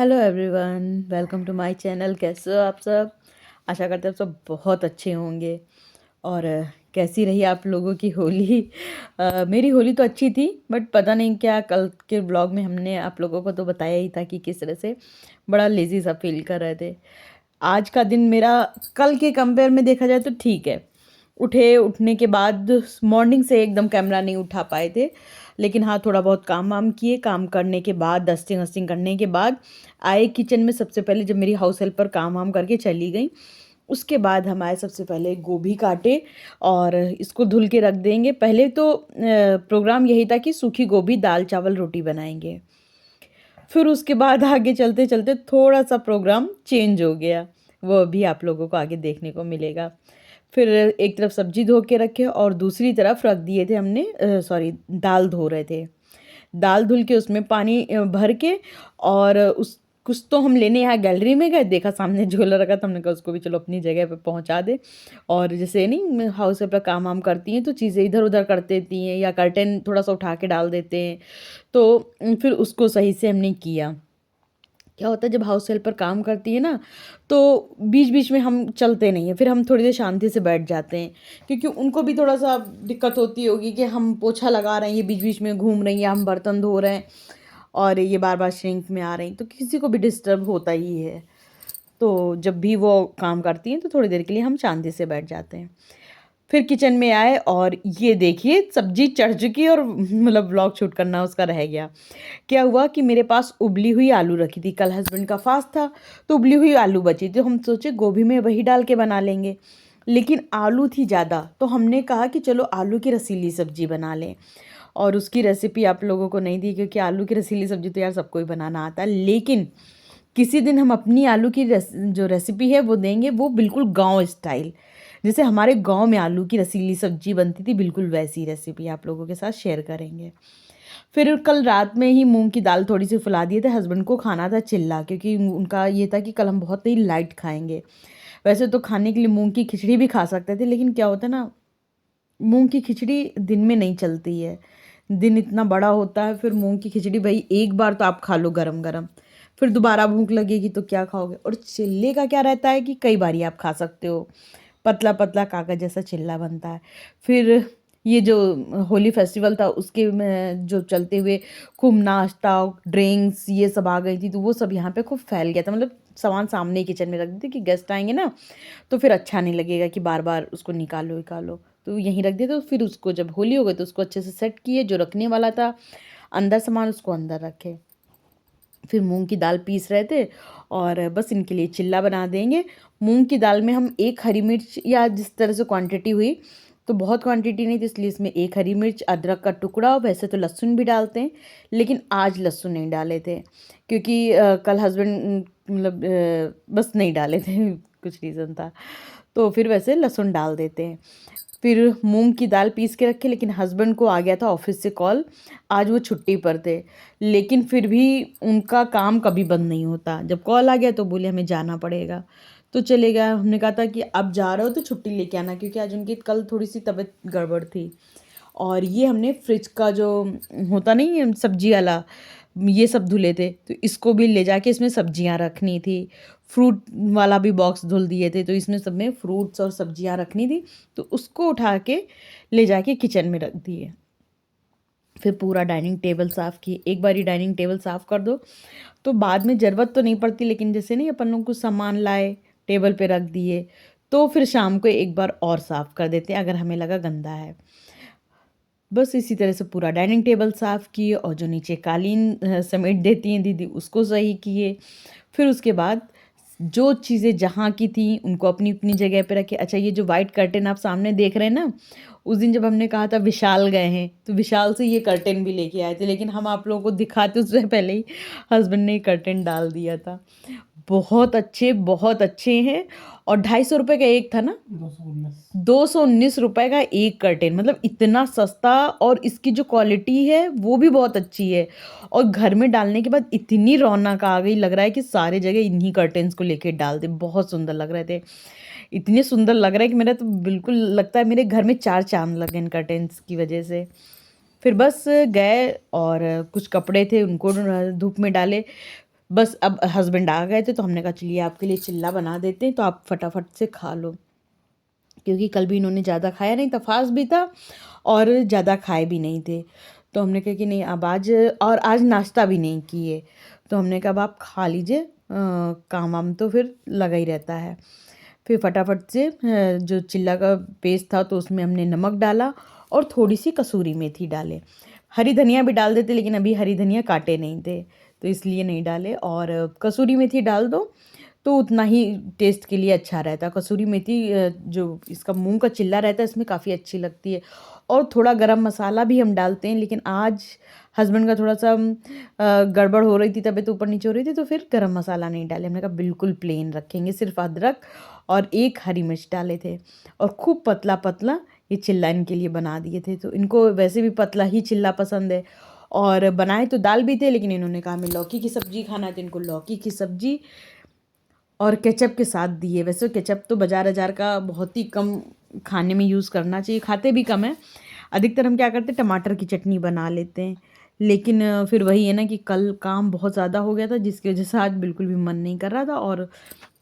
Hello everyone, welcome to my channel. कैसे हो आप सब? आशा करते हैं आप सब बहुत अच्छे होंगे। और कैसी रही आप लोगों की होली? मेरी होली तो अच्छी थी, बट पता नहीं क्या, कल के ब्लॉग में हमने आप लोगों को तो बताया ही था कि किस तरह से बड़ा लेज़ी सा फील कर रहे थे। आज का दिन मेरा कल के कंपेयर में देखा जाए तो ठीक है। उठने के बाद मॉर्निंग से एकदम कैमरा नहीं उठा पाए थे, लेकिन हाँ थोड़ा बहुत काम वाम किए। काम करने के बाद डस्टिंग वस्टिंग करने के बाद आए किचन में। सबसे पहले जब मेरी हाउस हेल्पर काम वाम करके चली गई, उसके बाद हम आए। सबसे पहले गोभी काटे और इसको धुल के रख देंगे। पहले तो प्रोग्राम यही था कि सूखी गोभी दाल चावल रोटी बनाएंगे। फिर उसके बाद आगे चलते चलते थोड़ा सा प्रोग्राम चेंज हो गया, वो भी आप लोगों को आगे देखने को मिलेगा। फिर एक तरफ सब्जी धो के रखे और दूसरी तरफ रख दिए थे हमने, सॉरी, दाल धो रहे थे। दाल धुल के उसमें पानी भर के, और उस कुछ तो हम लेने यहाँ गैलरी में गए, देखा सामने झोला रखा था। हमने कहा उसको भी चलो अपनी जगह पे पहुँचा दे। और जैसे नहीं हाउस पे काम वाम करती हैं तो चीज़ें इधर उधर कर देती हैं, या कर्टेन थोड़ा सा उठा के डाल देते हैं। तो फिर उसको सही से हमने किया। क्या होता है जब हाउस हेल्पर काम करती है ना, तो बीच बीच में हम चलते नहीं हैं, फिर हम थोड़ी देर शांति से बैठ जाते हैं, क्योंकि उनको भी थोड़ा सा दिक्कत होती होगी कि हम पोछा लगा रहे हैं, ये बीच बीच में घूम रही हैं, हम बर्तन धो रहे हैं और ये बार बार सिंक में आ रही हैं, तो किसी को भी डिस्टर्ब होता ही है। तो जब भी वो काम करती हैं तो थोड़ी देर के लिए हम शांति से बैठ जाते हैं। फिर किचन में आए और ये देखिए सब्जी चढ़ चुकी और मतलब व्लॉग शूट करना उसका रह गया। क्या हुआ कि मेरे पास उबली हुई आलू रखी थी, कल हस्बैंड का फास्ट था, तो उबली हुई आलू बची थी। हम सोचे गोभी में वही डाल के बना लेंगे, लेकिन आलू थी ज़्यादा, तो हमने कहा कि चलो आलू की रसीली सब्जी बना लें। और उसकी रेसिपी आप लोगों को नहीं दी, क्योंकि आलू की रसीली सब्जी तो यार सबको ही बनाना आता है। लेकिन किसी दिन हम अपनी आलू की जो रेसिपी है वो देंगे, वो बिल्कुल गांव स्टाइल, जैसे हमारे गांव में आलू की रसीली सब्जी बनती थी, बिल्कुल वैसी रेसिपी आप लोगों के साथ शेयर करेंगे। फिर कल रात में ही मूंग की दाल थोड़ी सी फुला दिए थे। हस्बैंड को खाना था चिल्ला, क्योंकि उनका ये था कि कल हम बहुत ही लाइट खाएंगे। वैसे तो खाने के लिए मूंग की खिचड़ी भी खा सकते थे, लेकिन क्या होता है ना, मूंग की खिचड़ी दिन में नहीं चलती है, दिन इतना बड़ा होता है। फिर मूंग की खिचड़ी भाई एक बार तो आप खा लो गरम गरम, फिर दोबारा भूख लगेगी तो क्या खाओगे। और चिल्ले का क्या रहता है कि कई बारी आप खा सकते हो, पतला पतला कागज जैसा चिल्ला बनता है। फिर ये जो होली फेस्टिवल था उसके में जो चलते हुए खूब नाश्ता ड्रिंक्स ये सब आ गई थी, तो वो सब यहाँ पे खूब फैल गया था। मतलब सामान सामने ही किचन में रख देते कि गेस्ट आएंगे ना, तो फिर अच्छा नहीं लगेगा कि बार बार उसको निकालो निकालो, तो यहीं रख दिया। तो फिर उसको जब होली हो गई तो उसको अच्छे से सेट किए, जो रखने वाला था अंदर सामान उसको अंदर रखे। फिर मूंग की दाल पीस रहे थे और बस इनके लिए चिल्ला बना देंगे। मूंग की दाल में हम एक हरी मिर्च, या जिस तरह से क्वांटिटी हुई, तो बहुत क्वांटिटी नहीं थी इसलिए इसमें एक हरी मिर्च, अदरक का टुकड़ा, और वैसे तो लहसुन भी डालते हैं, लेकिन आज लहसुन नहीं डाले थे, क्योंकि कल हस्बैंड मतलब बस नहीं डाले थे कुछ रीज़न था, तो फिर वैसे लहसुन डाल देते हैं। फिर मूंग की दाल पीस के रखे, लेकिन हस्बैंड को आ गया था ऑफिस से कॉल, आज वो छुट्टी पर थे। लेकिन फिर भी उनका काम कभी बंद नहीं होता, जब कॉल आ गया तो बोले हमें जाना पड़ेगा, तो चले गया। हमने कहा था कि अब जा रहे हो तो छुट्टी लेके आना, क्योंकि आज उनकी कल थोड़ी सी तबीयत गड़बड़ थी। और ये हमने फ्रिज का जो होता नहीं है सब्जी वाला, ये सब धुले थे, तो इसको भी ले जाके इसमें सब्जियां रखनी थी। फ्रूट वाला भी बॉक्स धुल दिए थे, तो इसमें सब में फ्रूट्स और सब्जियां रखनी थी, तो उसको उठा के ले जाके किचन में रख दिए। फिर पूरा डाइनिंग टेबल साफ़ किए। एक बारी डाइनिंग टेबल साफ़ कर दो तो बाद में ज़रूरत तो नहीं पड़ती, लेकिन जैसे नहीं अपन लोग कुछ सामान लाए टेबल पे रख दिए, तो फिर शाम को एक बार और साफ़ कर देते हैं अगर हमें लगा गंदा है। बस इसी तरह से पूरा डाइनिंग टेबल साफ़ किए, और जो नीचे कालीन समेट देती हैं दीदी उसको सही किए। फिर उसके बाद जो चीज़ें जहाँ की थी उनको अपनी अपनी जगह पे रखे। अच्छा, ये जो वाइट कर्टेन आप सामने देख रहे हैं ना, उस दिन जब हमने कहा था विशाल गए हैं, तो विशाल से ये कर्टेन भी लेके आए थे, लेकिन हम आप लोगों को दिखाते उससे पहले ही हस्बैंड ने कर्टेन डाल दिया था। बहुत अच्छे हैं। और 250 रुपये का एक था ना, 219 रुपये का एक कर्टेन, मतलब इतना सस्ता, और इसकी जो क्वालिटी है वो भी बहुत अच्छी है। और घर में डालने के बाद इतनी रौनक आ गई, लग रहा है कि सारे जगह इन्हीं कर्टेन्स को लेके डाल दे। बहुत सुंदर लग रहे थे, इतने सुंदर लग रहा है कि मेरा तो बिल्कुल लगता है मेरे घर में चार चांद लगे इन कर्टेन्स की वजह से। फिर बस गए और कुछ कपड़े थे उनको धूप में डाले। बस अब हस्बैंड आ गए थे तो हमने कहा चलिए आपके लिए चिल्ला बना देते हैं, तो आप फटाफट से खा लो, क्योंकि कल भी इन्होंने ज़्यादा खाया नहीं था, फास्ट भी था और ज़्यादा खाए भी नहीं थे। तो हमने कहा कि नहीं अब आज, और आज नाश्ता भी नहीं किए, तो हमने कहा अब आप खा लीजिए, काम वाम तो फिर लगा ही रहता है। फिर फटाफट से जो चिल्ला का पेस्ट था तो उसमें हमने नमक डाला और थोड़ी सी कसूरी मेथी डाले। हरी धनिया भी डाल देते, लेकिन अभी हरी धनिया काटे नहीं थे तो इसलिए नहीं डाले। और कसूरी मेथी डाल दो तो उतना ही टेस्ट के लिए अच्छा रहता है। कसूरी मेथी जो इसका मूंग का चिल्ला रहता है इसमें काफ़ी अच्छी लगती है। और थोड़ा गरम मसाला भी हम डालते हैं, लेकिन आज हस्बैंड का थोड़ा सा गड़बड़ हो रही थी, तबीयत ऊपर नीचे हो रही थी, तो फिर गरम मसाला नहीं डाले। हमने कहा बिल्कुल प्लेन रखेंगे, सिर्फ अदरक और एक हरी मिर्च डाले थे और खूब पतला पतला ये चिल्ला इनके लिए बना दिए थे। तो इनको वैसे भी पतला ही चिल्ला पसंद है। और बनाए तो दाल भी थे, लेकिन इन्होंने कहा हमें लौकी की सब्ज़ी खाना है, तो इनको लौकी की सब्ज़ी और केचप के साथ दिए। वैसे केचप तो बाजार का बहुत ही कम खाने में यूज़ करना चाहिए, खाते भी कम है। अधिकतर हम क्या करते हैं, टमाटर की चटनी बना लेते हैं। लेकिन फिर वही है ना कि कल काम बहुत ज़्यादा हो गया था, जिसकी वजह से आज बिल्कुल भी मन नहीं कर रहा था और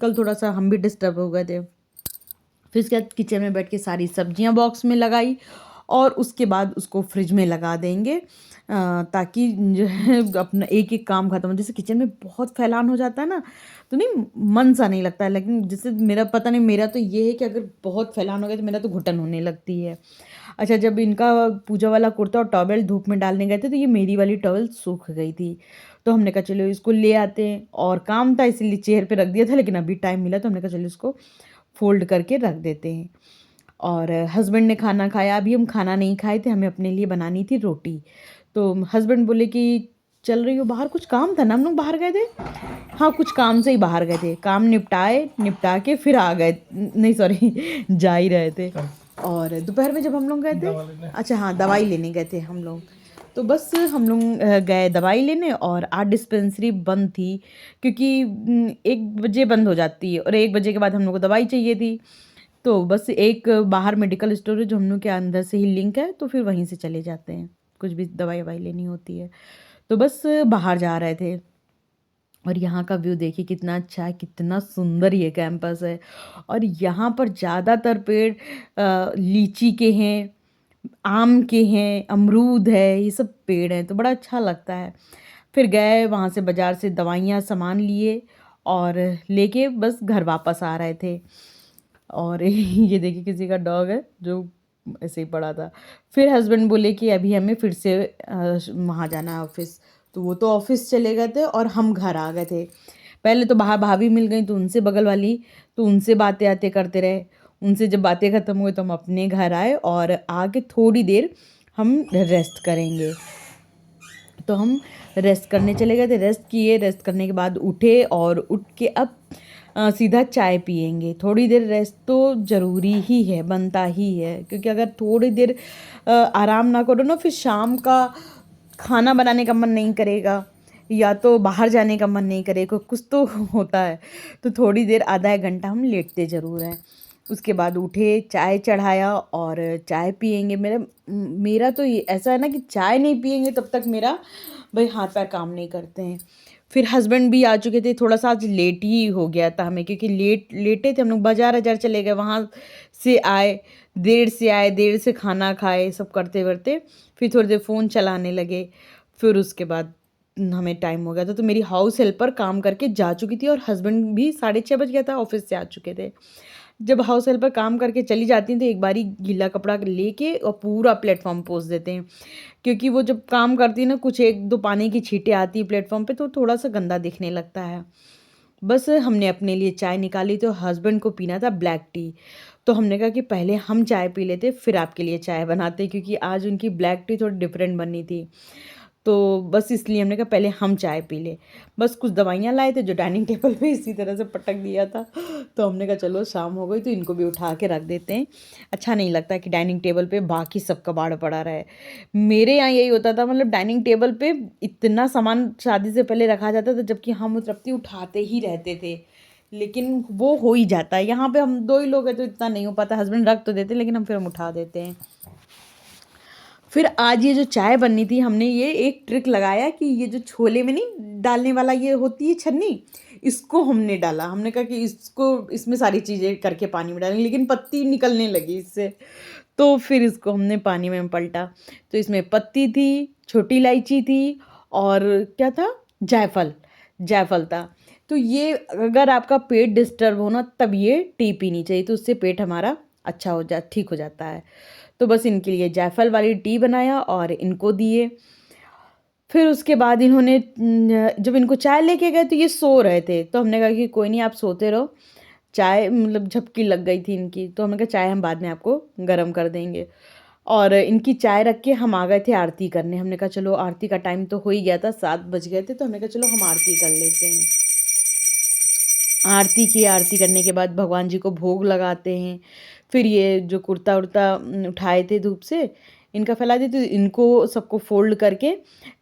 कल थोड़ा सा हम भी डिस्टर्ब हो गए थे। फिर उसके बाद किचन में बैठ के सारी सब्जियां बॉक्स में लगाई और उसके बाद उसको फ्रिज में लगा देंगे, ताकि जो है अपना एक एक काम खत्म हो। जैसे किचन में बहुत फैलान हो जाता है ना, तो नहीं मन सा नहीं लगता है। लेकिन जैसे मेरा पता नहीं, मेरा तो ये है कि अगर बहुत फैलान हो गया तो मेरा तो घुटन होने लगती है। अच्छा, जब इनका पूजा वाला कुर्ता और टॉवेल धूप में डालने गए थे तो ये मेरी वाली टॉवेल सूख गई थी, तो हमने कहा चलो इसको ले आते हैं। और काम था इसलिए चेयर पे रख दिया था, लेकिन अभी टाइम मिला तो हमने कहा चलो इसको फोल्ड करके रख देते हैं। और हस्बैंड ने खाना खाया, अभी हम खाना नहीं खाए थे, हमें अपने लिए बनानी थी रोटी। तो हस्बैंड बोले कि चल रही हो बाहर, कुछ काम था ना, हम लोग बाहर गए थे। हाँ, कुछ काम से ही बाहर गए थे, काम निपटा के फिर आ गए, नहीं सॉरी जा ही रहे थे। और दोपहर में जब हम लोग गए थे, अच्छा हाँ दवाई लेने गए थे हम लोग, तो बस हम लोग गए दवाई लेने और आज डिस्पेंसरी बंद थी, क्योंकि 1 बजे बंद हो जाती है और 1 बजे के बाद हम लोग को दवाई चाहिए थी। तो बस एक बाहर मेडिकल स्टोर है जो हम लोग के अंदर से ही लिंक है, तो फिर वहीं से चले जाते हैं, कुछ भी दवाई ववाई लेनी होती है। तो बस बाहर जा रहे थे और यहाँ का व्यू देखिए कितना अच्छा है, कितना सुंदर ये कैंपस है। और यहाँ पर ज़्यादातर पेड़ लीची के हैं, आम के हैं, अमरूद है, ये सब पेड़ हैं, तो बड़ा अच्छा लगता है। फिर गए वहाँ से, बाज़ार से दवाइयाँ सामान लिए और लेके बस घर वापस आ रहे थे। और ये देखिए किसी का डॉग है जो ऐसे ही पड़ा था। फिर हस्बैंड बोले कि अभी हमें फिर से वहाँ जाना है ऑफिस, तो वो तो ऑफिस चले गए थे और हम घर आ गए थे। पहले तो बाहर भाभी मिल गई, तो उनसे बगल वाली, तो उनसे बातें आते करते रहे। उनसे जब बातें ख़त्म हुई तो हम अपने घर आए और आके थोड़ी देर हम रेस्ट करेंगे। तो हम रेस्ट करने चले गए थे, रेस्ट किए, रेस्ट करने के बाद उठे और उठ के अब सीधा चाय पियेंगे। थोड़ी देर रेस्ट तो ज़रूरी ही है, बनता ही है, क्योंकि अगर थोड़ी देर आराम ना करो ना, फिर शाम का खाना बनाने का मन नहीं करेगा या तो बाहर जाने का मन नहीं करेगा, कुछ तो होता है। तो थोड़ी देर आधा एक घंटा हम लेटते ज़रूर हैं। उसके बाद उठे, चाय चढ़ाया और चाय पियेंगे। मेरा तो ये ऐसा है ना कि चाय नहीं पियेंगे तब तक मेरा भाई हाथ पैर काम नहीं करते हैं। फिर हस्बैंड भी आ चुके थे, थोड़ा सा आज लेट ही हो गया था हमें, क्योंकि लेटे थे हम लोग, बाजार चले गए, वहाँ से आए, देर से खाना खाए, सब करते करते फिर थोड़ी देर फ़ोन चलाने लगे। फिर उसके बाद हमें टाइम हो गया था, तो मेरी हाउस हेल्पर काम करके जा चुकी थी और हस्बैंड भी 6:30 बज गया था, ऑफिस से आ चुके थे। जब हाउस हेल्पर काम करके चली जाती हैं तो एक बारी गीला कपड़ा लेके और पूरा प्लेटफॉर्म पोंछ देते हैं, क्योंकि वो जब काम करती है ना, कुछ 1-2 पानी की छींटें आती हैं प्लेटफॉर्म पे, तो थोड़ा सा गंदा दिखने लगता है। बस हमने अपने लिए चाय निकाली, तो हस्बैंड को पीना था ब्लैक टी, तो हमने कहा कि पहले हम चाय पी लेते फिर आपके लिए चाय बनाते, क्योंकि आज उनकी ब्लैक टी थोड़ी डिफरेंट बनी थी। तो बस इसलिए हमने कहा पहले हम चाय पी ले। बस कुछ दवाइयाँ लाए थे जो डाइनिंग टेबल पे इसी तरह से पटक दिया था, तो हमने कहा चलो शाम हो गई तो इनको भी उठा के रख देते हैं। अच्छा नहीं लगता कि डाइनिंग टेबल पे बाकी सब कबाड़ पड़ा रहे। मेरे यहाँ यही होता था, मतलब डाइनिंग टेबल पे इतना सामान शादी से पहले रखा जाता था, जबकि हम तृप्ति उठाते ही रहते थे, लेकिन वो हो ही जाता है। यहाँ पे हम 2 ही लोग हैं तो इतना नहीं हो पाता, हस्बैंड रख तो देते लेकिन हम उठा देते हैं। फिर आज ये जो चाय बननी थी, हमने ये एक ट्रिक लगाया कि ये जो छोले में नहीं डालने वाला ये होती है छन्नी, इसको हमने डाला। हमने कहा कि इसको इसमें सारी चीज़ें करके पानी में डालेंगे, लेकिन पत्ती निकलने लगी इससे, तो फिर इसको हमने पानी में पलटा। तो इसमें पत्ती थी, छोटी इलायची थी और क्या था, जायफल, जायफल था। तो ये अगर आपका पेट डिस्टर्ब हो ना तब ये टी पीनी चाहिए, तो उससे पेट हमारा अच्छा हो जा ठीक हो जाता है। तो बस इनके लिए जायफल वाली टी बनाया और इनको दिए। फिर उसके बाद इन्होंने जब इनको चाय लेके गए तो ये सो रहे थे, तो हमने कहा कि कोई नहीं आप सोते रहो, चाय मतलब झपकी लग गई थी इनकी, तो हमने कहा चाय हम बाद में आपको गरम कर देंगे। और इनकी चाय रख के हम आ गए थे आरती करने। हमने कहा चलो आरती का टाइम तो हो ही गया था, 7 बज गए थे, तो हमने कहा चलो हम आरती कर लेते हैं। आरती की, आरती करने के बाद भगवान जी को भोग लगाते हैं। फिर ये जो कुर्ता उर्ता उठाए थे धूप से, इनका फैला देते, तो इनको सबको फोल्ड करके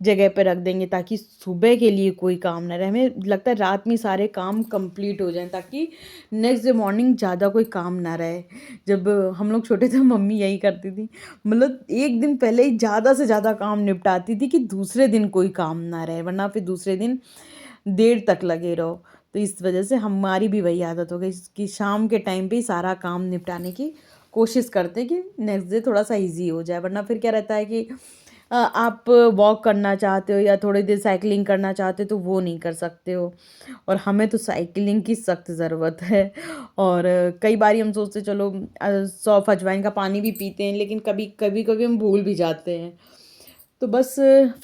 जगह पे रख देंगे ताकि सुबह के लिए कोई काम ना रहे। हमें लगता है रात में सारे काम कंप्लीट हो जाएं ताकि नेक्स्ट डे मॉर्निंग ज़्यादा कोई काम ना रहे। जब हम लोग छोटे थे मम्मी यही करती थी, मतलब एक दिन पहले ही ज़्यादा से ज़्यादा काम निपटाती थी कि दूसरे दिन कोई काम ना रहे, वरना फिर दूसरे दिन देर तक लगे रहो। तो इस वजह से हमारी भी वही आदत हो गई कि शाम के टाइम पे ही सारा काम निपटाने की कोशिश करते हैं कि नेक्स्ट डे थोड़ा सा इजी हो जाए। वरना फिर क्या रहता है कि आप वॉक करना चाहते हो या थोड़ी देर साइकिलिंग करना चाहते हो तो वो नहीं कर सकते हो, और हमें तो साइकिलिंग की सख्त ज़रूरत है। और कई बार हम सोचते चलो सौंफ अजवाइन का पानी भी पीते हैं, लेकिन कभी कभी कभी हम भूल भी जाते हैं। तो बस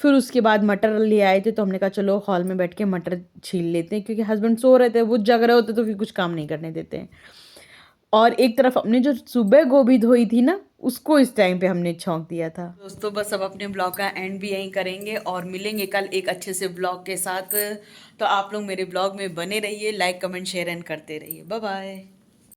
फिर उसके बाद मटर ले आए थे, तो हमने कहा चलो हॉल में बैठ के मटर छील लेते हैं, क्योंकि हस्बैंड सो रहे थे, वो जग रहे होते तो फिर कुछ काम नहीं करने देते हैं। और एक तरफ हमने जो सुबह गोभी धोई थी ना, उसको इस टाइम पे हमने छौंक दिया था। दोस्तों बस अब अपने ब्लॉग का एंड भी यहीं करेंगे और मिलेंगे कल एक अच्छे से ब्लॉग के साथ। तो आप लोग मेरे ब्लॉग में बने रहिए, लाइक कमेंट शेयर एंड करते रहिए। Bye bye.